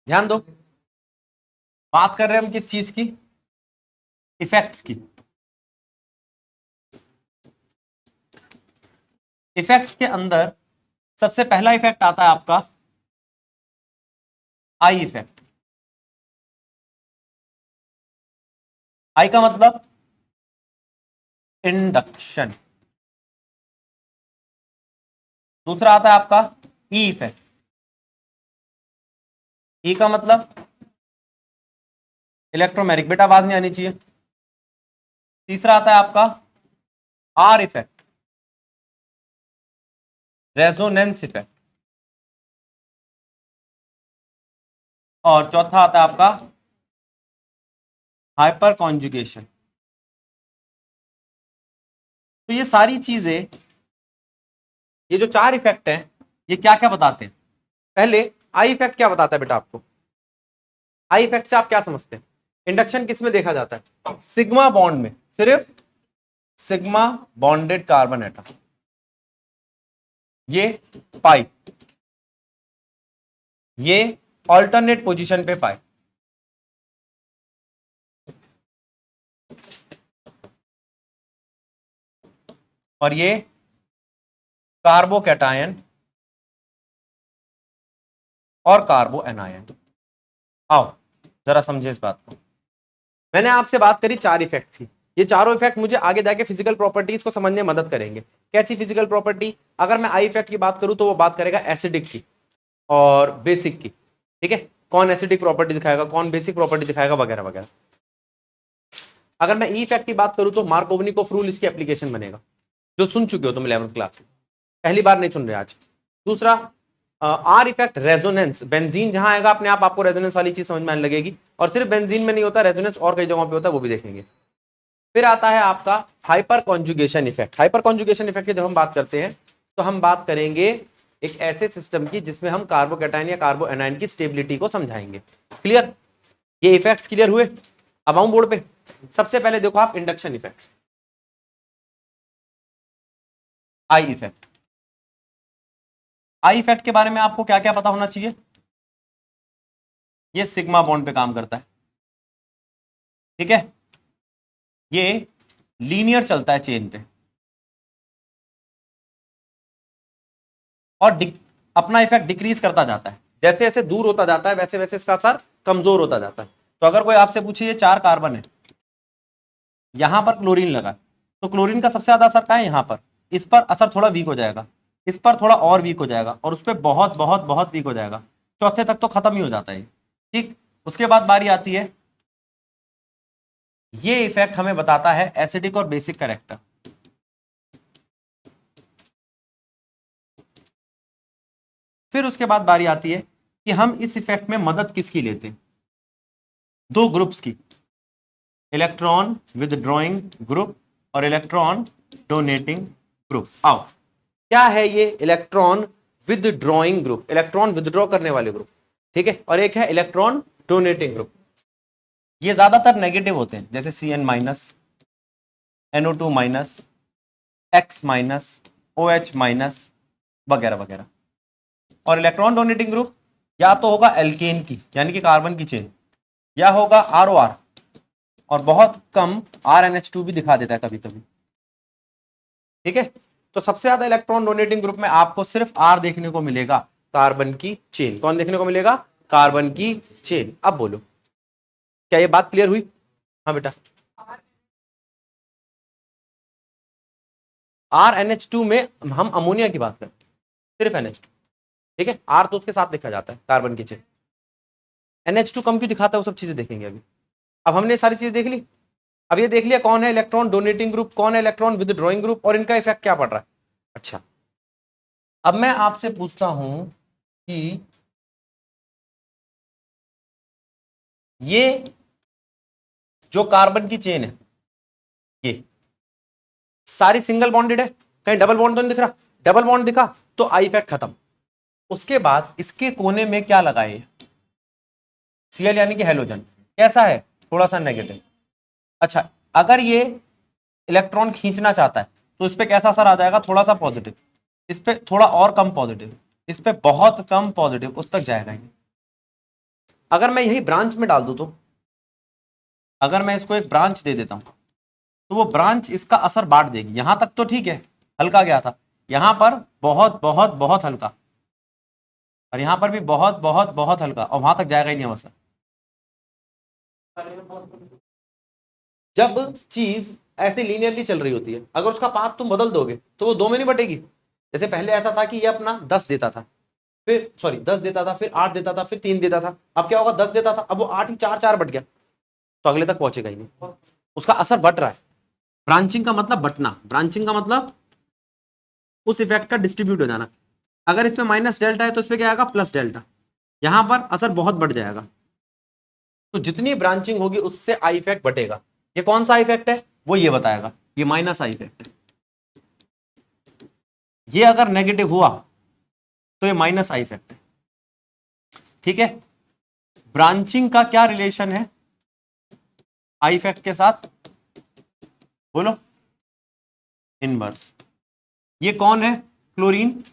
ध्यान दो, बात कर रहे हैं हम किस चीज की? इफेक्ट्स की। इफेक्ट्स के अंदर सबसे पहला इफेक्ट आता है आपका आई इफेक्ट। आई का मतलब इंडक्शन। दूसरा आता है आपका ई इफेक्ट। ई का मतलब इलेक्ट्रोमैग्नेटिक, बेटा आवाज नहीं आनी चाहिए। तीसरा आता है आपका आर इफेक्ट, रेजोनेंस इफेक्ट। और चौथा आता है आपका हाइपर कॉन्जुगेशन। तो ये सारी चीजें, ये जो चार इफेक्ट हैं, ये क्या क्या बताते हैं? पहले आई इफेक्ट क्या बताता है बेटा आपको? आई इफेक्ट से आप क्या समझते हैं? इंडक्शन किस में देखा जाता है? सिग्मा बॉन्ड में, सिर्फ सिग्मा बॉन्डेड कार्बन एटम। ये पाई, ये ऑल्टरनेट पोजीशन पे पाई। और ये कार्बोकैटायन और कार्बो एनायन। आओ जरा समझे इस बात को। मैंने आपसे बात करी चार इफेक्ट की। ये चारों इफेक्ट मुझे आगे जाके फिजिकल प्रॉपर्टीज को समझने में मदद करेंगे। कैसी फिजिकल प्रॉपर्टी? अगर मैं आई इफेक्ट की बात करूं तो वो बात करेगा एसिडिक की और बेसिक की। ठीक है, कौन एसिडिक प्रॉपर्टी दिखाएगा, कौन बेसिक प्रॉपर्टी दिखाएगा, वगैरह वगैरह। अगर मैं ई इफेक्ट की बात करूं तो मार्कोवनिकोफ रूल इसकी एप्लीकेशन बनेगा, जो सुन चुके हो तुम 11th क्लास में, पहली बार नहीं सुन रहे आज। दूसरा आर इफेक्ट, रेजोनेंस। बेंजीन जहां आएगा अपने आप आपको रेजोनेंस वाली चीज समझ में आने लगेगी। और सिर्फ बेंजीन में नहीं होता रेजोनेंस, और कई जगहों पे होता है, वो भी देखेंगे। फिर आता है आपका hyper conjugation effect. Hyper conjugation effect की जब हम बात करते हैं तो हम बात करेंगे एक ऐसे सिस्टम की जिसमें हम कार्बोकैटायन या कार्बो एनायन की स्टेबिलिटी को समझाएंगे। क्लियर? ये इफेक्ट्स क्लियर हुए? अब आऊं बोर्ड पे। सबसे पहले देखो आप induction effect, I effect. I effect के बारे में आपको क्या क्या पता होना चाहिए? ये सिग्मा बॉन्ड पे काम करता है, ठीक है। ये लीनियर चलता है चेन पे, और अपना इफेक्ट डिक्रीज करता जाता है। जैसे जैसे दूर होता जाता है वैसे वैसे इसका असर कमजोर होता जाता है। तो अगर कोई आपसे पूछे ये 4 कार्बन है, यहां पर क्लोरीन लगा, तो क्लोरीन का सबसे ज्यादा असर कहां है? यहां पर। इस पर असर थोड़ा वीक हो जाएगा, इस पर थोड़ा और वीक हो जाएगा, और उस पर बहुत बहुत बहुत वीक हो जाएगा। चौथे तक तो खत्म ही हो जाता है, ठीक। उसके बाद बारी आती है, ये इफेक्ट हमें बताता है एसिडिक और बेसिक कैरेक्टर। फिर उसके बाद बारी आती है कि हम इस इफेक्ट में मदद किसकी लेते हैं? दो ग्रुप्स की, इलेक्ट्रॉन विदड्रॉइंग ग्रुप और इलेक्ट्रॉन डोनेटिंग ग्रुप। आओ, क्या है ये electron withdrawing group? Electron withdraw करने वाले ग्रुप, ठीक है। और एक है इलेक्ट्रॉन डोनेटिंग ग्रुप। ये ज्यादातर नेगेटिव होते हैं, जैसे Cn minus, NO2 minus, X minus, OH minus, वगैरह वगैरह। और इलेक्ट्रॉन डोनेटिंग ग्रुप या तो होगा एल्केन की, यानी कि कार्बन की चेन, या होगा ROR, और बहुत कम RNH2 भी दिखा देता है कभी कभी, ठीक है। तो सबसे ज्यादा इलेक्ट्रॉन डोनेटिंग ग्रुप में आपको सिर्फ R देखने को मिलेगा, कार्बन की चेन। कौन देखने को मिलेगा? कार्बन की चेन। अब बोलो, क्या ये बात क्लियर हुई? हाँ बेटा। RNH2 में हम अमोनिया की बात करें, सिर्फ NH2, ठीक है। R तो उसके साथ लिखा जाता है कार्बन की चेन। NH2 कम क्यों दिखाता है, वो सब चीजें देखेंगे अभी। अब हमने सारी चीजें देख ली। अब ये देख लिया कौन है इलेक्ट्रॉन डोनेटिंग ग्रुप, कौन है इलेक्ट्रॉन विदड्रॉइंग ग्रुप, और इनका इफेक्ट क्या पड़ रहा है। अच्छा, अब मैं आपसे पूछता हूं कि ये जो कार्बन की चेन है, ये सारी सिंगल बॉन्डेड है, कहीं डबल बॉन्ड तो नहीं दिख रहा। डबल बॉन्ड दिखा तो आई इफेक्ट खत्म। उसके बाद इसके कोने में क्या लगाए? Cl यानी कि हेलोजन। कैसा है? थोड़ा सा नेगेटिव। अच्छा, अगर ये इलेक्ट्रॉन खींचना चाहता है तो इस पे कैसा असर आ जाएगा? थोड़ा सा पॉजिटिव। इस पे थोड़ा और कम पॉजिटिव, इस पे बहुत कम पॉजिटिव, उस तक जाएगा ये। अगर मैं यही ब्रांच में डाल दूं तो, अगर मैं इसको एक ब्रांच दे देता हूं तो वो ब्रांच इसका असर बांट देगी। यहां तक तो ठीक है, हल्का गया था, यहां पर बहुत बहुत बहुत हल्का, और यहां पर भी बहुत बहुत बहुत हल्का, और वहां तक जाएगा ही नहीं अवसर। जब चीज ऐसे लीनियरली चल रही होती है, अगर उसका पाथ तुम बदल दोगे तो वो 2 में नहीं बटेगी। जैसे पहले ऐसा था कि ये अपना 10 देता था, फिर 10 देता था, फिर 8 देता था, फिर 3 देता था। अब क्या होगा, 10 देता था, अब वो 8 ही 4 4 बट गया, तो अगले तक पहुंचेगा ही नहीं, उसका असर बट रहा है। ब्रांचिंग का मतलब बटना, ब्रांचिंग का मतलब उस इफेक्ट का डिस्ट्रीब्यूट हो जाना। अगर इस पे माइनस डेल्टा है तो इस पे क्या आएगा, प्लस डेल्टा, यहां पर असर बहुत बढ़ जाएगा। तो जितनी ब्रांचिंग होगी उससे आई इफेक्ट बटेगा। ये कौन सा इफेक्ट है वो ये बताएगा, ये माइनस आई इफेक्ट है। ये अगर नेगेटिव हुआ तो ये माइनस आई इफेक्ट है। ठीक है, ब्रांचिंग का क्या रिलेशन है आई इफेक्ट के साथ, बोलो, इनवर्स। ये कौन है, chlorine,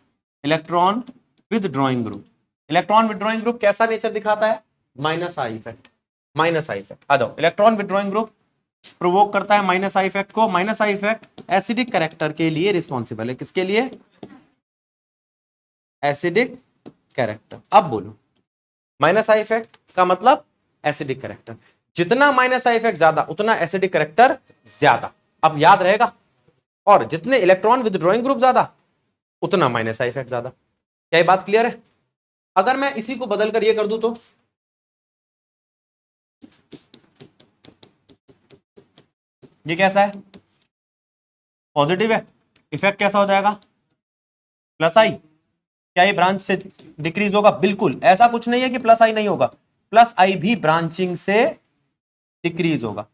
electron withdrawing group. Electron withdrawing group कैसा नेचर दिखाता है, minus I effect, minus I effect. आ जाओ, इलेक्ट्रॉन विड्रॉइंग ग्रुप प्रोवोक करता है माइनस आई इफेक्ट को। Minus I effect acidic character के लिए रिस्पॉन्सिबल है। किसके लिए, एसिडिक कैरेक्टर। अब बोलो, माइनस आई इफेक्ट का मतलब एसिडिक कैरेक्टर, जितना माइनस आई इफेक्ट ज्यादा उतना एसिडिक कैरेक्टर ज्यादा। अब याद रहेगा, और जितने इलेक्ट्रॉन विदड्रॉइंग ग्रुप ज्यादा उतना माइनस आई इफेक्ट ज्यादा। क्या ये बात क्लियर है? अगर मैं इसी को बदलकर ये कर दूं तो, ये कैसा है, पॉजिटिव है, इफेक्ट कैसा हो जाएगा, प्लस आई। क्या ये ब्रांच से डिक्रीज होगा, बिल्कुल। ऐसा कुछ नहीं है कि प्लस आई नहीं होगा, प्लस आई भी ब्रांचिंग से डिक्रीज होगा।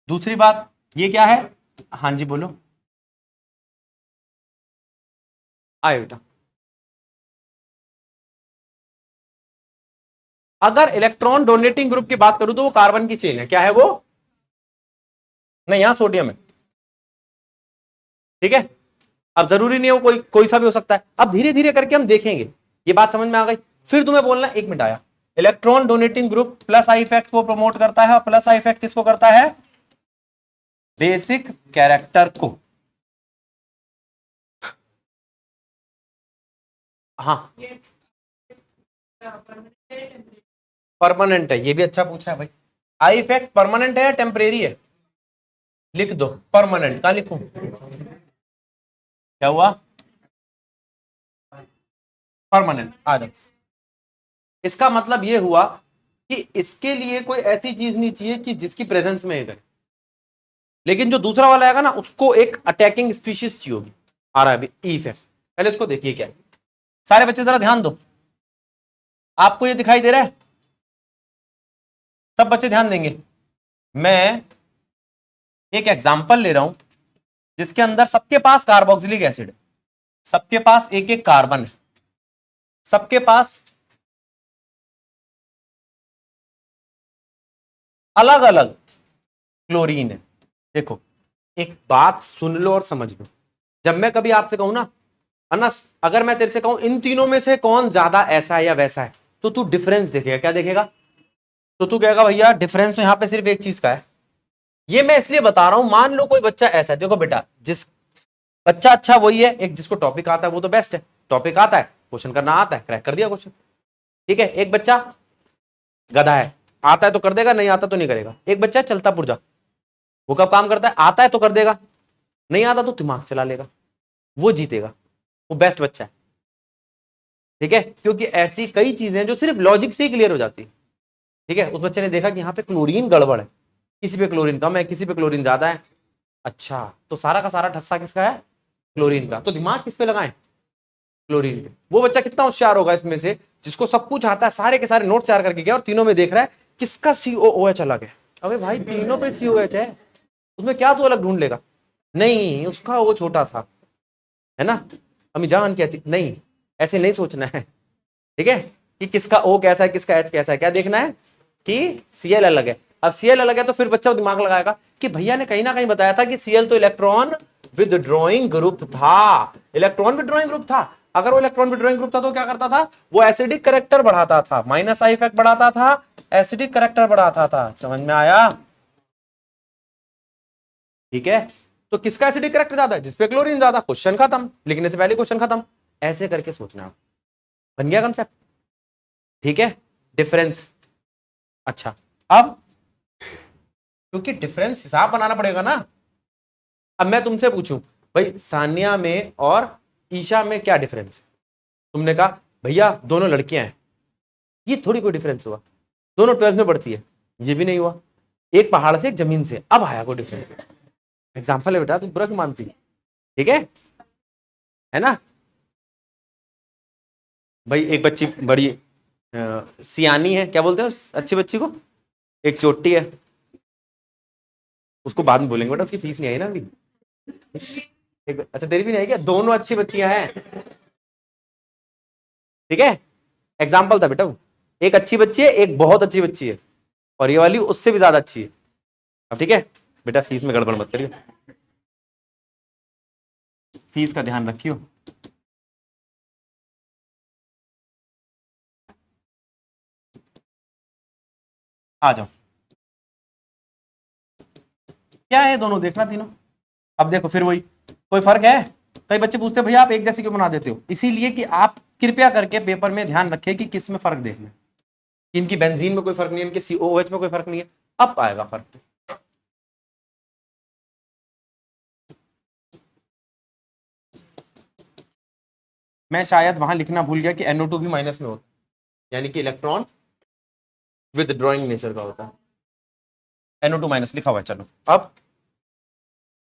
दूसरी बात ये क्या है, हाँ जी बोलो, आए बेटा। अगर इलेक्ट्रॉन डोनेटिंग ग्रुप की बात करूं तो वो कार्बन की चेन है। क्या है वो, नहीं यहां सोडियम है। ठीक है, अब जरूरी नहीं हो कोई कोई सा भी हो सकता है। अब धीरे धीरे करके हम देखेंगे, ये बात समझ में आ गई। फिर तुम्हें बोलना, एक मिनट आया, electron donating group plus I effect को प्रमोट करता है, और प्लस आई इफेक्ट किसको करता है, बेसिक कैरेक्टर को। हाँ, परमानेंट है, ये भी अच्छा पूछा है भाई। आई इफेक्ट परमानेंट है या टेम्परेरी है, लिख दो परमानेंट। कहां लिखूं, क्या हुआ, परमानेंट आ जाए। इसका मतलब ये हुआ कि इसके लिए कोई ऐसी चीज नहीं चाहिए कि जिसकी प्रेजेंस में करे, लेकिन जो दूसरा वाला आएगा ना उसको एक अटैकिंग स्पीशीज चाहिए होगी। आ रहा है अभी ई इफेक्ट, पहले इसको देखिए क्या है। सारे बच्चे जरा ध्यान दो, आपको ये दिखाई दे रहा है, सब बच्चे ध्यान देंगे। मैं एक एग्जांपल ले रहा हूं जिसके अंदर सबके पास कार्बोक्सिलिक एसिड है, सबके पास एक एक कार्बन है, सबके पास अलग अलग क्लोरीन है। देखो, एक बात सुन लो और समझ लो, जब मैं कभी आपसे कहूं ना अनस, अगर मैं तेरे से कहूं इन तीनों में से कौन ज्यादा ऐसा है या वैसा है, तो तू डिफरेंस देखेगा। क्या देखेगा, तो तू कहेगा भैया डिफरेंस तो यहां पे सिर्फ एक चीज का है। ये मैं इसलिए बता रहा हूं, मान लो कोई बच्चा ऐसा है, देखो बेटा, जिस बच्चा अच्छा वही है, एक जिसको टॉपिक आता है वो तो बेस्ट है, टॉपिक आता है, क्वेश्चन करना आता है, क्रैक कर दिया क्वेश्चन। ठीक है, एक बच्चा गधा है, आता है तो कर देगा, नहीं आता तो नहीं करेगा। एक बच्चा चलता पुर्जा, वो कब काम करता है, आता है तो कर देगा, नहीं आता तो दिमाग चला लेगा, वो जीतेगा, वो बेस्ट बच्चा है। ठीक है, क्योंकि ऐसी कई चीजें जो सिर्फ लॉजिक से ही क्लियर हो जाती है। ठीक है, उस बच्चे ने देखा कि यहाँ पे क्लोरीन गड़बड़ है, किसी पे क्लोरीन कम है, किसी पे क्लोरीन ज्यादा है। अच्छा, तो सारा का सारा ठस्सा किसका है, क्लोरीन का, तो दिमाग किस पे लगाएं, क्लोरीन पे। वो बच्चा कितना होशियार होगा इसमें से, जिसको सब कुछ आता है, सारे के सारे नोट तैयार करके गया और तीनों में देख रहा है किसका COOH अलग है। अबे भाई तीनों पे COH है, उसमें क्या तू अलग ढूंढ लेगा, नहीं उसका वो छोटा था, है ना। अम्मी जान कहती नहीं, ऐसे नहीं सोचना है। ठीक है, कि किसका O कैसा है, किसका H कैसा है, क्या देखना है, कि Cl अलग है। अब Cl अलग है तो फिर बच्चा दिमाग लगाएगा कि भैया ने कहीं ना कहीं बताया था कि Cl तो इलेक्ट्रॉन विदड्रॉइंग ग्रुप था, इलेक्ट्रॉन विदड्रॉइंग ग्रुप था। अगर वो इलेक्ट्रॉन विदड्रॉइंग ग्रुप था तो क्या करता था, वो एसिडिक करैक्टर बढ़ाता था, माइनस आई इफेक्ट बढ़ाता था, एसिडिक करैक्टर बढ़ाता था। समझ में आया? ठीक है, तो किसका एसिडिक करैक्टर ज्यादा है, जिसपे क्लोरीन ज्यादा। क्वेश्चन खत्म, लिखने से पहले क्वेश्चन खत्म। ऐसे करके सोचना, बन गया कंसेप्ट। ठीक है, डिफरेंस। अच्छा, अब क्योंकि डिफरेंस हिसाब बनाना पड़ेगा ना, अब मैं तुमसे पूछूं भाई सानिया में और ईशा में क्या डिफरेंस है, तुमने कहा भैया दोनों लड़कियां हैं, ये थोड़ी कोई डिफरेंस हुआ। दोनों 12th में पढ़ती है, ये भी नहीं हुआ। एक पहाड़ से एक जमीन से, अब आया कोई डिफरेंस। एग्जाम्पल है बेटा, तुम बुरा क्यों मानती है? ठीक है ना भाई। एक बच्ची बड़ी सियानी है, क्या बोलते हैं उस अच्छी बच्ची को, एक चोटी है, उसको बाद में बोलेंगे बेटा, उसकी फीस नहीं आई ना अभी। अच्छा तेरी भी नहीं आई क्या? दोनों अच्छी बच्चियां हैं, ठीक है, एग्जाम्पल था बेटा वो। एक अच्छी बच्ची है, एक बहुत अच्छी बच्ची है, और ये वाली उससे भी ज्यादा अच्छी है। अब ठीक है बेटा, फीस में गड़बड़ मत करियो, फीस का ध्यान रखियो। आ जाओ, क्या है दोनों, देखना तीनों। अब देखो फिर वही, कोई फर्क है? कई बच्चे पूछते हैं भैया आप एक जैसे क्यों बना देते हो, इसीलिए कि आप कृपया करके पेपर में ध्यान रखें कि किस में फर्क देखना है। इनकी बेंजीन में कोई फर्क नहीं है, इनके COOH में कोई फर्क नहीं है, अब आएगा फर्क। मैं शायद वहां लिखना भूल गया कि NO2 भी माइनस में होता है, यानी कि इलेक्ट्रॉन विदड्रॉइंग नेचर का होता है। NO2 माइनस लिखा हुआ है। चलो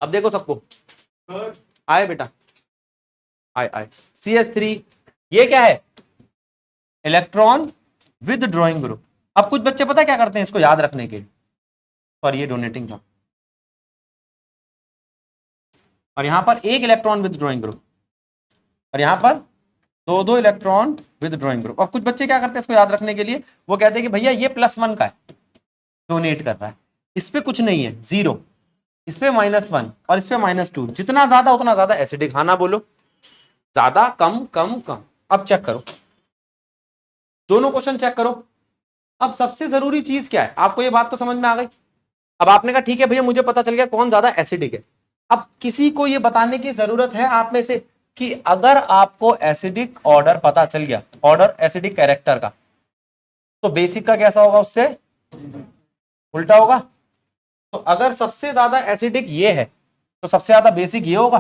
अब देखो सबको, आए बेटा, आए आए। CH3 ये क्या है, इलेक्ट्रॉन विदड्रॉइंग ग्रुप। अब कुछ बच्चे पता क्या करते हैं इसको याद रखने के लिए, और ये डोनेटिंग था, और यहां पर एक इलेक्ट्रॉन विदड्रॉइंग ग्रुप, और यहां पर दो दो इलेक्ट्रॉन विदड्रॉइंग ग्रुप। अब कुछ बच्चे क्या करते हैं इसको याद रखने के लिए, वो कहते हैं कि भैया ये +1 का है, डोनेट कर रहा है, इस पे कुछ नहीं है, 0, इस पे -1 और इस पे -2, जितना ज्यादा उतना ज्यादा एसिडिक। हाँ ना बोलो, ज्यादा कम कम कम। अब चेक करो, दोनों क्वेश्चन चेक करो। अब सबसे जरूरी चीज क्या है, आपको ये बात तो समझ में आ गई। अब आपने कहा ठीक है भैया मुझे पता चल गया कौन ज्यादा एसिडिक है। अब किसी को ये बताने की जरूरत है आप में से कि अगर आपको एसिडिक ऑर्डर पता चल गया, ऑर्डर एसिडिक कैरेक्टर का, तो बेसिक का कैसा होगा, उससे उल्टा होगा। तो अगर सबसे ज्यादा एसिडिक ये है तो सबसे ज्यादा बेसिक ये होगा।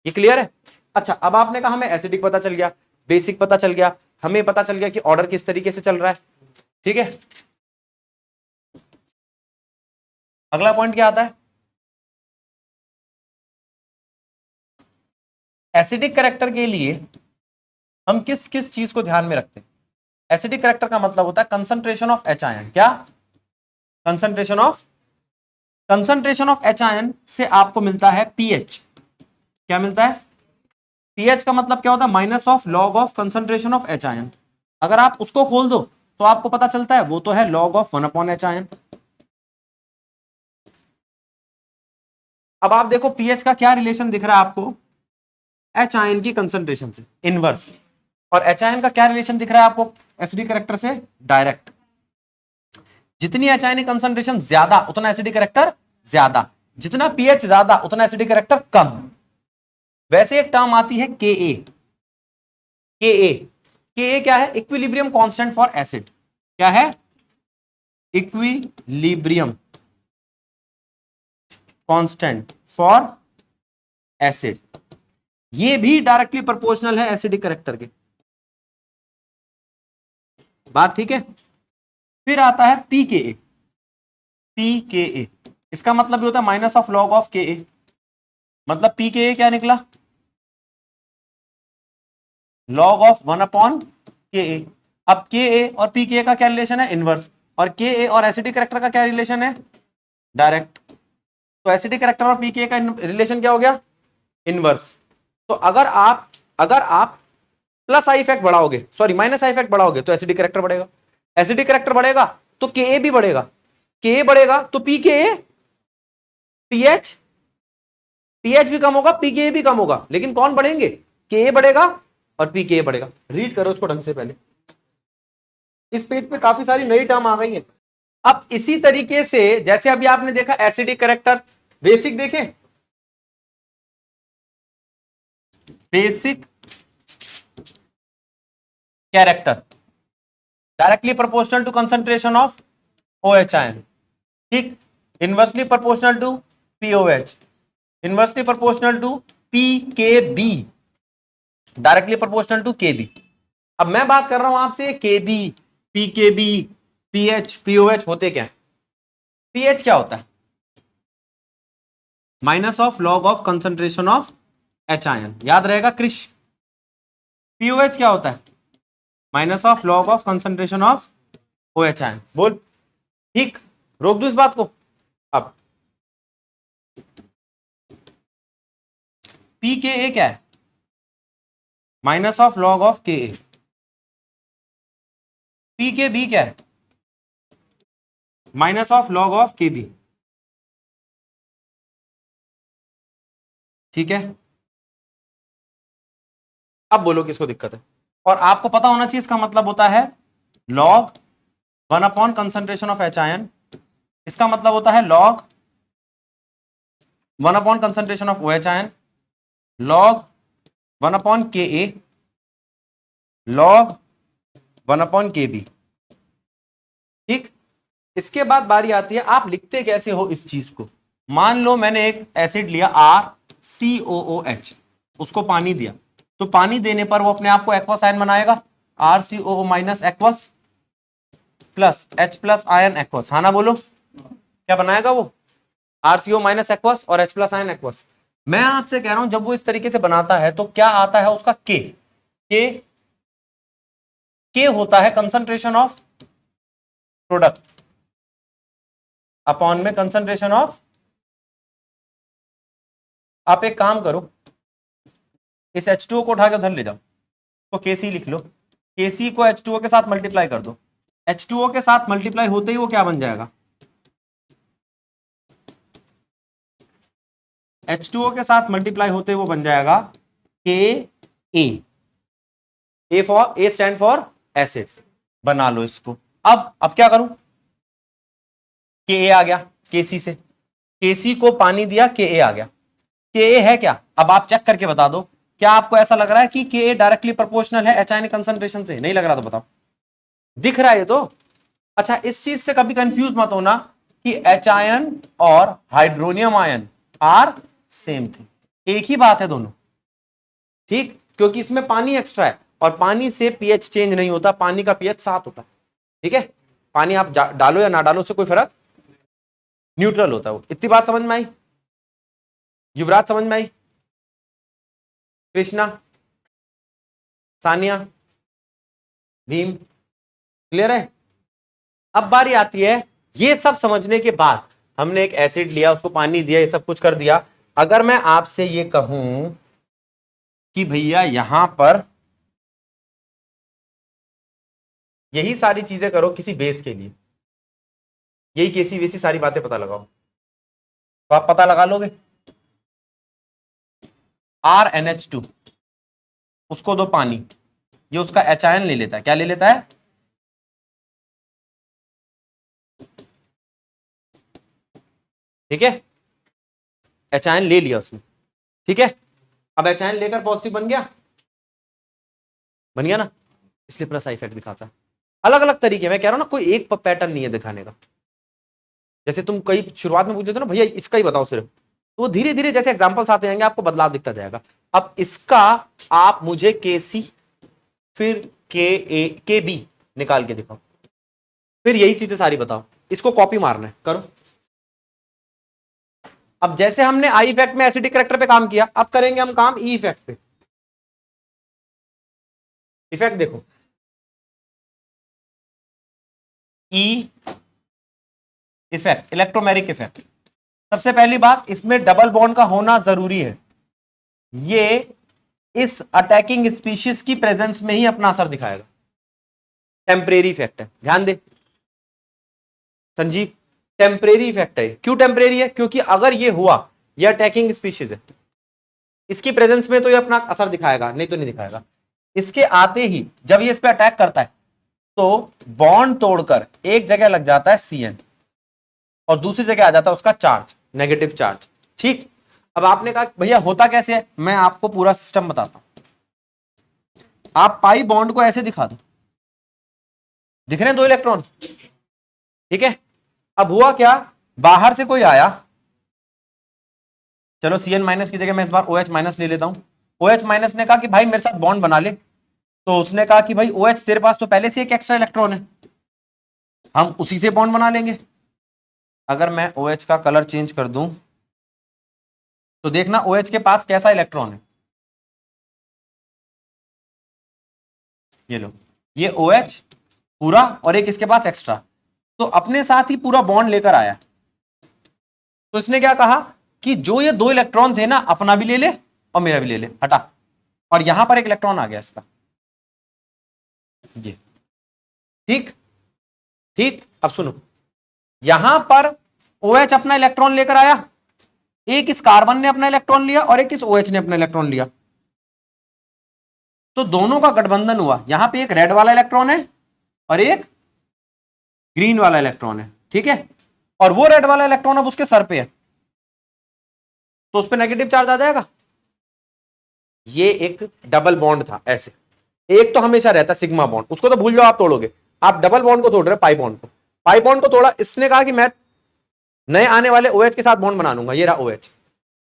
ये क्लियर है? अच्छा, अब आपने कहा हमें एसिडिक पता चल गया, बेसिक पता चल गया, हमें पता चल गया कि ऑर्डर किस तरीके से चल रहा है। ठीक है, अगला पॉइंट क्या आता है, एसिडिक कैरेक्टर के लिए हम किस किस चीज को ध्यान में रखते हैं। एसिडिक कैरेक्टर का मतलब होता है कंसंट्रेशन ऑफ H आयन। क्या कंसंट्रेशन ऑफ H आयन से आपको मिलता है pH। क्या मिलता है? pH का मतलब क्या होता है, minus of log of concentration of H ion. अगर आप उसको खोल दो तो आपको पता चलता है वो तो है log ऑफ 1/H आयन। अब आप देखो pH का क्या रिलेशन दिख रहा है आपको, H आयन की कंसंट्रेशन से इनवर्स, और H आयन का क्या रिलेशन दिख रहा है आपको एसिडिक कैरेक्टर से डायरेक्ट। जितनी H आयन की कंसंट्रेशन ज्यादा उतना एसिडिक कैरेक्टर ज्यादा, जितना pH ज्यादा उतना एसिडिक कैरेक्टर कम। वैसे एक टर्म आती है Ka। क्या है? Equilibrium constant for acid. क्या है? Equilibrium constant for acid. ये भी डायरेक्टली प्रोपोर्शनल है एसिडिक कैरेक्टर के। बात ठीक है? फिर आता है pKa। इसका मतलब ये होता है minus of log of Ka। मतलब pKa क्या निकला, लॉग ऑफ 1/Ka। अब Ka और pKa का क्या रिलेशन है, इनवर्स, और Ka और एसिडिक कैरेक्टर का क्या रिलेशन है, डायरेक्ट। तो एसिडिक कैरेक्टर और pKa का रिलेशन क्या हो गया, इनवर्स। तो अगर आप प्लस आई इफेक्ट बढ़ाओगे, सॉरी माइनस आई इफेक्ट बढ़ाओगे तो एसिडिक कैरेक्टर बढ़ेगा। एसिडिक कैरेक्टर बढ़ेगा तो Ka भी बढ़ेगा, Ka बढ़ेगा तो pKa, pH भी कम होगा, pKa भी कम होगा, लेकिन कौन बढ़ेंगे? Ka बढ़ेगा और pKa बढ़ेगा। रीड करो उसको ढंग से पहले, इस पेज पे काफी सारी नई टर्म आ गई है। अब इसी तरीके से जैसे अभी आपने देखा एसिडिक कैरेक्टर, बेसिक देखें, basic character directly proportional to concentration of OH ion, ठीक, inversely proportional to POH, inversely proportional to PKB, directly proportional to KB। अब मैं बात कर रहा हूं आपसे KB, PKB, PH, POH होते क्या है? पीएच क्या होता है? Minus of log of concentration of H ion, याद रहेगा क्रिश। POH क्या होता है? Minus of log of concentration of OH ion. बोल, ठीक, रोक दो इस बात को। अब PKA क्या है? Minus of log of Ka। PKB क्या है? Minus of log of KB, ठीक है। अब बोलो किसको दिक्कत है? और आपको पता होना चाहिए इसका मतलब होता है log 1 upon concentration of H ion, इसका मतलब होता है log 1 upon concentration of OH ion, log 1 upon Ka, log 1 upon KB, ठीक। इसके बाद बारी आती है आप लिखते कैसे हो इस चीज को। मान लो मैंने एक एसिड लिया RCOOH, उसको पानी दिया, तो पानी देने पर वो अपने आप को एक्वस आयन बनाएगा, RCOO minus aqueous plus H plus ion aqueous, हाँ ना बोलो, क्या बनाएगा वो? RCO माइनस एक्वस और H प्लस आयन एक्वस। मैं आपसे कह रहा हूं जब वो इस तरीके से बनाता है तो क्या आता है उसका के होता है कंसंट्रेशन ऑफ प्रोडक्ट अपॉन में कंसंट्रेशन ऑफ। आप एक काम करो, इस H2O को उठा के उधर ले जाओ, तो Kc लिख लो, Kc को H2O के साथ मल्टीप्लाई कर दो, H2O के साथ मल्टीप्लाई होते ही वो क्या बन जाएगा? H2O के साथ मल्टीप्लाई होते वो बन जाएगा Ka। A stand for acid. बना लो इसको। अब क्या करूं? Ka आ गया Kc से, Kc को पानी दिया, Ka आ गया। Ka है क्या? अब आप चेक करके बता दो, क्या आपको ऐसा लग रहा है कि Ka डायरेक्टली प्रोपोर्शनल है H आयन कंसंट्रेशन से? नहीं लग रहा तो बताओ। दिख रहा है ये तो। अच्छा, इस चीज से कभी कंफ्यूज मत होना कि H आयन और hydronium ion are same thing, एक ही बात है दोनों, ठीक, क्योंकि इसमें पानी एक्स्ट्रा है और पानी से पीएच चेंज नहीं होता, पानी का पीएच 7 होता है। ठीक है, पानी आप डालो या ना डालो उससे कोई फर्क, न्यूट्रल होता है वो। इतनी बात समझ में आई? युवराज समझ में आई? कृष्णा, सानिया, भीम, क्लियर है? अब बारी आती है, ये सब समझने के बाद हमने एक एसिड लिया, उसको पानी दिया, ये सब कुछ कर दिया। अगर मैं आपसे ये कहूं कि भैया यहां पर यही सारी चीजें करो किसी बेस के लिए, यही केसी वेसी सारी बातें पता लगाओ, तो आप पता लगा लोगे। RNH2, उसको दो पानी, ये उसका H आयन ले लेता है, क्या ले लेता है? ठीक है, H आयन ले लिया उसने, ठीक है। अब H आयन लेकर पॉजिटिव बन गया, बन गया ना, इसलिए प्लस आई इफेक्ट दिखाता है। अलग अलग तरीके, मैं कह रहा हूं ना, कोई एक पैटर्न नहीं है दिखाने का। जैसे तुम कई शुरुआत में पूछते थे ना भैया इसका ही बताओ सिर्फ, तो वो धीरे धीरे जैसे एग्जांपल्स आते जाएंगे आपको बदलाव दिखता जाएगा। अब इसका आप मुझे केसी फिर के बी निकाल के दिखाओ, फिर यही चीजें सारी बताओ, इसको कॉपी मारना है, करो। अब जैसे हमने आई इफेक्ट में एसिडिक कैरेक्टर पे काम किया, अब करेंगे हम काम ई इफेक्ट पे। इफेक्ट देखो, ई इफेक्ट, इलेक्ट्रोमेरिक इफेक्ट। सबसे पहली बात, इसमें डबल बॉन्ड का होना जरूरी है, ये इस अटैकिंग स्पीशीज की प्रेजेंस में ही अपना असर दिखाएगा। टेम्परेरी इफेक्ट है, ध्यान दे। संजीव टेम्परेरी इफेक्ट है। क्यों टेम्परेरी है? क्योंकि अगर ये हुआ, यह अटैकिंग स्पीशीज है, इसकी प्रेजेंस में तो ये अपना असर दिखाएगा, नहीं तो नहीं दिखाएगा। इसके आते ही जब ये इस पे अटैक करता है तो बॉन्ड तोड़कर एक जगह लग जाता है CN और दूसरी जगह आ जाता है उसका चार्ज, नेगेटिव चार्ज। ठीक, अब आपने कहा भैया होता कैसे है, मैं आपको पूरा सिस्टम बताता हूं। आप पाई बॉन्ड को ऐसे दिखा दो, दिख रहे हैं 2 इलेक्ट्रॉन, ठीक है। अब हुआ क्या, बाहर से कोई आया, चलो CN माइनस की जगह मैं इस बार OH माइनस ले लेता हूं। OH माइनस ने कहा कि भाई मेरे साथ बॉन्ड बना ले, तो उसने कहा कि भाई OH तेरे पास तो पहले से एक एक्स्ट्रा इलेक्ट्रॉन है, हम उसी से बॉन्ड बना लेंगे। अगर मैं OH का कलर चेंज कर दूं तो देखना OH के पास कैसा इलेक्ट्रॉन है, ये लो, ये OH पूरा और एक इसके पास एक्स्ट्रा, तो अपने साथ ही पूरा बॉन्ड लेकर आया। तो इसने क्या कहा कि जो ये 2 इलेक्ट्रॉन थे ना, अपना भी ले ले और मेरा भी ले ले, हटा, और यहां पर एक इलेक्ट्रॉन आ गया इसका, ये ठीक ठीक। अब सुनो, यहां पर OH अपना इलेक्ट्रॉन लेकर आया, एक इस कार्बन ने अपना इलेक्ट्रॉन लिया और एक इस OH ने अपना इलेक्ट्रॉन लिया, तो दोनों का गठबंधन हुआ। यहां पे एक रेड वाला इलेक्ट्रॉन है और एक ग्रीन वाला इलेक्ट्रॉन है, ठीक है। और वो रेड वाला इलेक्ट्रॉन अब उसके सर पे है, तो उस पर नेगेटिव चार्ज आ जाएगा। ये एक डबल बॉन्ड था, ऐसे एक तो हमेशा रहता सिग्मा बॉन्ड, उसको तो भूल जाओ, आप तोड़ोगे। आप डबल बॉन्ड को तोड़ रहे हो, पाई बॉन्ड को, पाई बॉन्ड को तोड़ा, इसने कहा कि मैं नए आने वाले OH के साथ बॉन्ड बना लूंगा, ये रहा OH,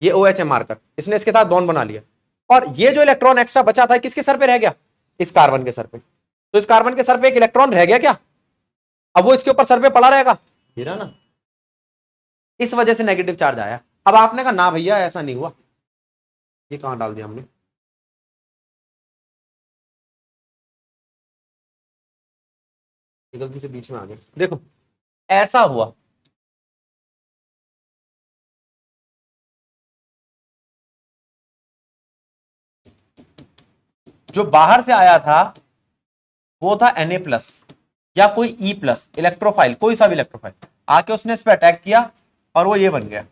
ये OH है मार्कर, इसने इसके साथ बॉन्ड बना लिया। और ये जो इलेक्ट्रॉन एक्स्ट्रा बचा था किसके सर पे रह गया, इस कार्बन के सर पे, तो इस कार्बन के सर पे एक इलेक्ट्रॉन रह गया क्या, अब वो इसके ऊपर सर पे पड़ा रहेगा, ये रहा ना, इस वजह से नेगेटिव चार्ज आया। अब आपने कहा ना भैया ऐसा नहीं हुआ, ये कहां डाल दिया हमने, गलती से बीच में आ गया, देखो ऐसा हुआ। जो बाहर से आया था वो था Na+ या कोई E+ इलेक्ट्रोफाइल, कोई सा भी इलेक्ट्रोफाइल आके उसने इस पे अटैक किया और वो ये बन गया।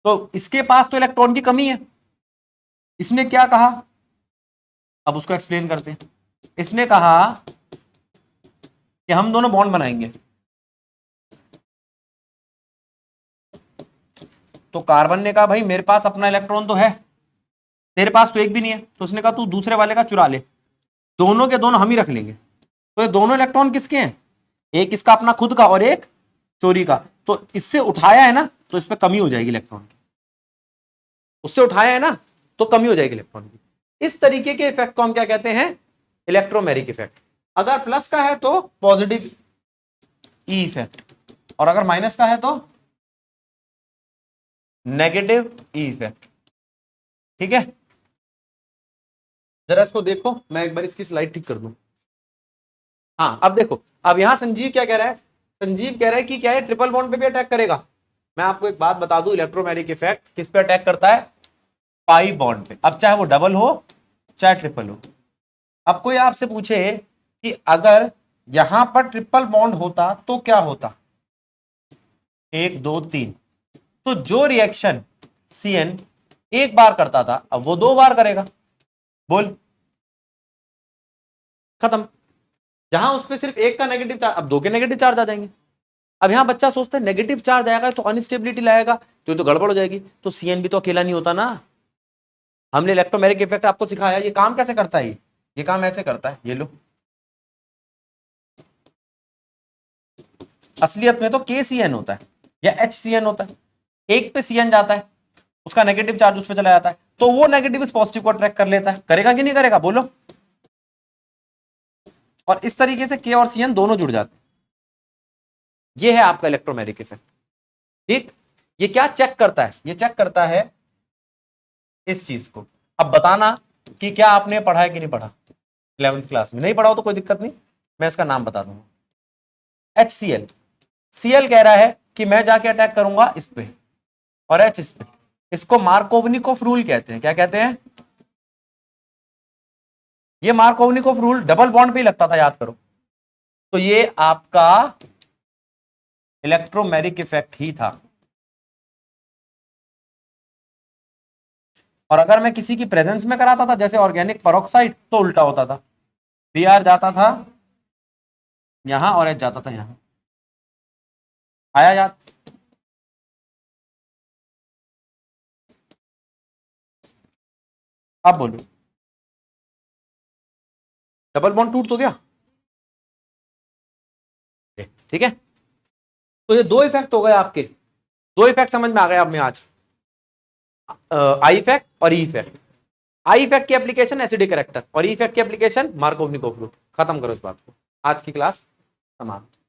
तो इसके पास तो इलेक्ट्रॉन की कमी है, इसने क्या कहा, अब उसको एक्सप्लेन करते हैं। इसने कहा कि हम दोनों बॉन्ड बनाएंगे, तो कार्बन ने कहा भाई मेरे पास अपना इलेक्ट्रॉन तो है, तेरे पास तो एक भी नहीं है, तो उसने कहा तू दूसरे वाले का चुरा ले, दोनों के दोनों हम ही रख लेंगे। तो ये दोनों इलेक्ट्रॉन किसके हैं, एक इसका अपना खुद का और एक चोरी का, तो इससे उठाया है ना, तो इस पर कमी हो जाएगी इलेक्ट्रॉन की, उससे उठाया है ना तो कमी हो जाएगी इलेक्ट्रॉन की। इस तरीके के इफेक्ट को हम क्या कहते हैं, इलेक्ट्रोमेरिक इफेक्ट। अगर प्लस का है तो पॉजिटिव ई इफेक्ट, और अगर माइनस का है तो नेगेटिव ई इफेक्ट, ठीक है। जरा इसको देखो, मैं एक बार इसकी स्लाइड ठीक कर दूं। हाँ अब देखो, अब यहां संजीव क्या कह रहा है, संजीव कह रहा है कि क्या है ट्रिपल बॉन्ड पे भी अटैक करेगा। मैं आपको एक बात बता दूं, इलेक्ट्रोमेरिक इफेक्ट किस पे अटैक करता है, पाई बॉन्ड पे, अब चाहे वो डबल हो चाहे ट्रिपल हो। अब कोई आपसे पूछे कि अगर यहां पर ट्रिपल बॉन्ड होता तो क्या होता, 1 2 3, तो जो रिएक्शन CN एक बार करता था अब वो 2 बार करेगा, बोल खत्म। जहां उस पर सिर्फ एक का नेगेटिव चार्ज, अब 2 के नेगेटिव चार्ज आ जाएंगे। अब यहां बच्चा सोचता है नेगेटिव चार्ज आएगा तो अनस्टेबिलिटी लाएगा, तो गड़बड़ हो जाएगी, तो CN भी तो अकेला नहीं होता ना। हमने इलेक्ट्रोमेरिक इफेक्ट आपको सिखाया, ये काम कैसे करता है, ये काम ऐसे करता है, ये लो। असलियत में तो KCN होता है या HCN होता है, एक पे CN जाता है, उसका नेगेटिव चार्ज उस पे चला जाता है, तो वो नेगेटिव इस पॉजिटिव को अट्रैक्ट कर लेता है, करेगा कि नहीं करेगा बोलो। और इस तरीके से K और CN दोनों जुड़ जाते हैं। ये है आपका इलेक्ट्रोमेरिक इफेक्ट, ठीक। ये क्या चेक करता है, ये चेक करता है इस चीज को। अब बताना कि क्या आपने पढ़ा है कि नहीं पढ़ा, 11th क्लास में नहीं पढ़ा हो तो कोई दिक्कत नहीं, मैं इसका नाम बता दूंगा, HCl। Cl कह रहा है कि मैं जाके अटैक करूंगा इस पे और H इस पे, इसको मार्कोवनिकोव रूल कहते हैं। क्या कहते हैं, ये मार्कोवनिकोव रूल डबल बॉन्ड पे ही लगता था, याद करो। तो ये आपका इलेक्ट्रोमेरिक इफेक्ट ही था। और अगर मैं किसी की प्रेजेंस में कराता था जैसे ऑर्गेनिक पेरोक्साइड तो उल्टा होता था, Br जाता था यहां और H जाता था यहां। आया याद? अब बोलो, डबल बॉन्ड टूट तो गया, ठीक है। तो ये दो इफेक्ट हो गए आपके, दो इफेक्ट समझ में आ गए अब में आज, आई इफेक्ट और ई इफेक्ट। आई इफेक्ट की एप्लीकेशन एसिडिक कैरेक्टर और ई इफेक्ट की एप्लीकेशन मार्कोव-निकोफ रूल। खत्म करो इस बात को, आज की क्लास समाप्त।